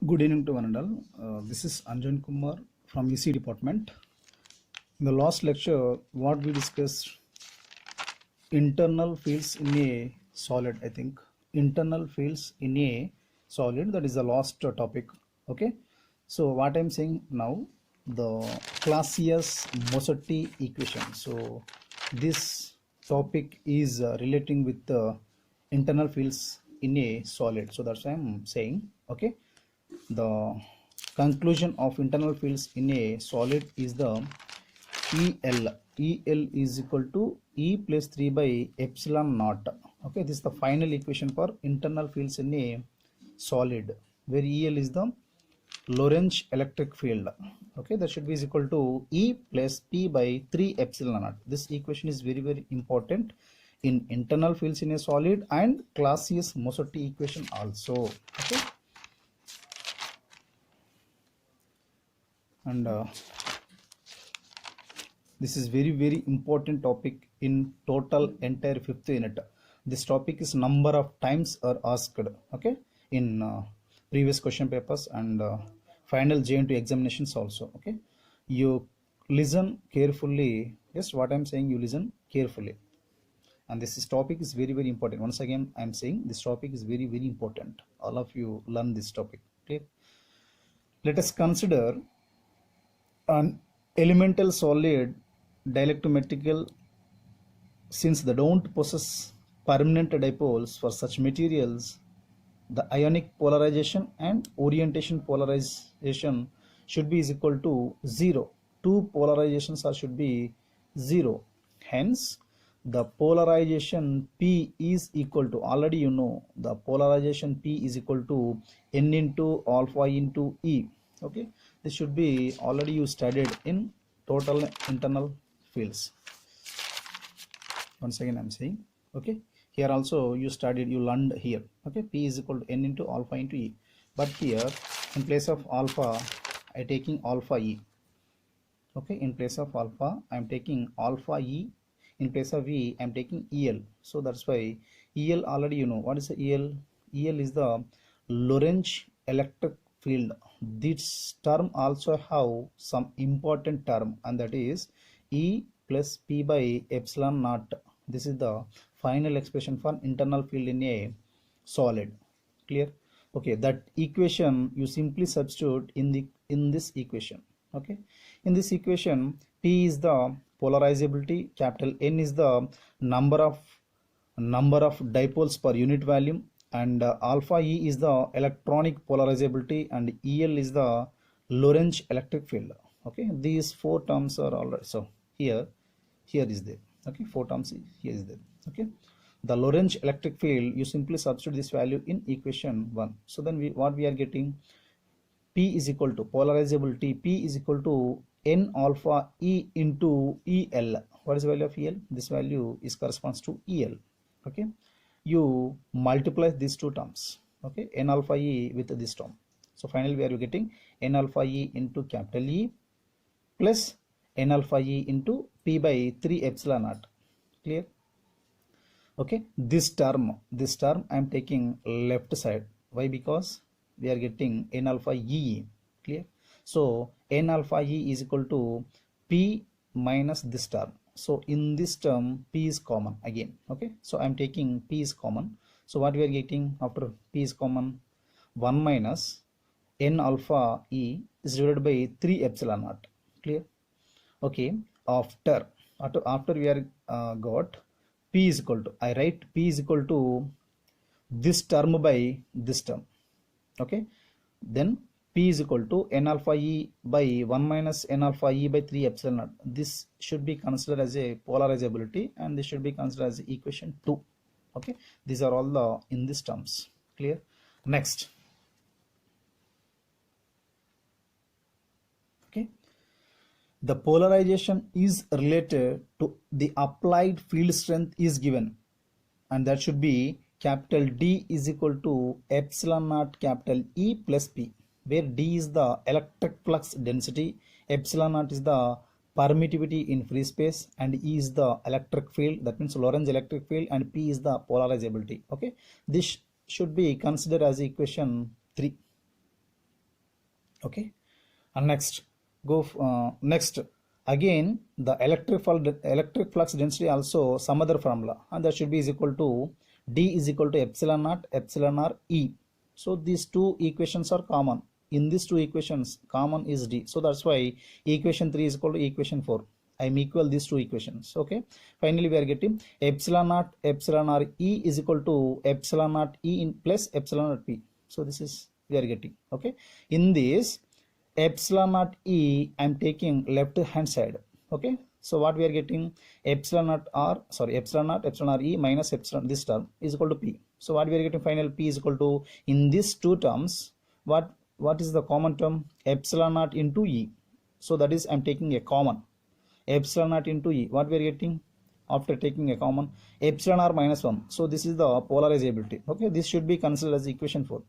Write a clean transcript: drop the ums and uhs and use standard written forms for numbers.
Good evening to one and all. This is Anjan Kumar from EC department. In the last lecture, what we discussed internal fields in a solid. I think internal fields in a solid. That is the last topic. Okay. So what I'm saying now, the Clausies Mosotti equation. So this topic is relating with the internal fields in a solid. So that's why I'm saying. Okay. The conclusion of internal fields in a solid is the EL. EL is equal to E plus 3 by epsilon naught. Okay, this is the final equation for internal fields in a solid, where EL is the Lorentz electric field. Okay, that should be is equal to E plus P by 3 epsilon naught. This equation is very, very important in internal fields in a solid and Clausies Mosotti equation also. Okay. And this is very, very important topic in total entire fifth unit. This topic is number of times are asked, okay, in previous question papers and final JNT examinations also. Okay, you listen carefully. Yes, what I'm saying, you listen carefully. And this topic is very, very important. Once again, I'm saying this topic is very, very important. All of you learn this topic. Okay, let us consider an elemental solid dialectrometrical. Since they don't possess permanent dipoles, for such materials the ionic polarization and orientation polarization should be is equal to 0. Two polarizations should be 0. Hence the polarization P is equal to, already you know, the polarization P is equal to N into alpha into E. Okay, this should be already you studied in total internal fields. Once again I'm saying, okay, here also you studied, you learned here. Okay, P is equal to N into alpha into E, but here in place of alpha I taking alpha E. Okay, in place of alpha I am taking alpha E, in place of E I am taking EL. So that's why EL, already you know what is the EL. EL is the Lorentz electric field. This term also have some important term, and that is E plus P by epsilon naught. This is the final expression for internal field in a solid. Clear? Okay, that equation you simply substitute in this equation. Okay, in this equation P is the polarizability, capital N is the number of dipoles per unit volume, and alpha E is the electronic polarizability, and EL is the Lorentz electric field. Okay, these four terms are already, so here is there. Okay, four terms here is there. Okay, the Lorentz electric field, you simply substitute this value in equation 1. So then what we are getting, P is equal to polarizability, P is equal to N alpha E into EL. What is the value of EL? This value is corresponds to EL. Okay, you multiply these two terms. Okay, N alpha E with this term. So finally we are getting N alpha E into capital E plus N alpha E into P by 3 epsilon naught. Clear? Okay, this term I am taking left side. Why? Because we are getting N alpha E. Clear? So N alpha E is equal to P minus this term. So in this term P is common again. Okay, so I am taking P is common. So what we are getting after P is common, 1 minus N alpha E is divided by 3 epsilon naught. Clear? Okay, after we are got P is equal to, I write P is equal to this term by this term. Okay, then P is equal to N alpha E by 1 minus N alpha E by 3 epsilon naught. This should be considered as a polarizability, and this should be considered as equation 2. Okay, these are all the in these terms. Clear? Next, okay, the polarization is related to the applied field strength is given, and that should be capital D is equal to epsilon naught capital E plus P, where D is the electric flux density, epsilon naught is the permittivity in free space, and E is the electric field, that means Lorentz electric field, and P is the polarizability. Okay, this should be considered as equation 3. Okay, and next again the electric flux density also some other formula, and that should be is equal to D is equal to epsilon naught epsilon r E. So these two equations are common. In these two equations common is D, so that's why equation 3 is equal to equation 4. I'm equal these two equations. Okay, finally we are getting epsilon naught epsilon r E is equal to epsilon naught E in plus epsilon naught P. So this is we are getting. Okay, in this epsilon naught E I'm taking left hand side. Okay, so what we are getting, epsilon naught r epsilon naught epsilon r E minus epsilon, this term is equal to P. So what we are getting, final P is equal to, in these two terms, what is the common term, epsilon naught into E. So that is I'm taking a common epsilon naught into E. What we are getting after taking a common, epsilon r minus 1. So this is the polarizability. Okay, this should be considered as equation 4.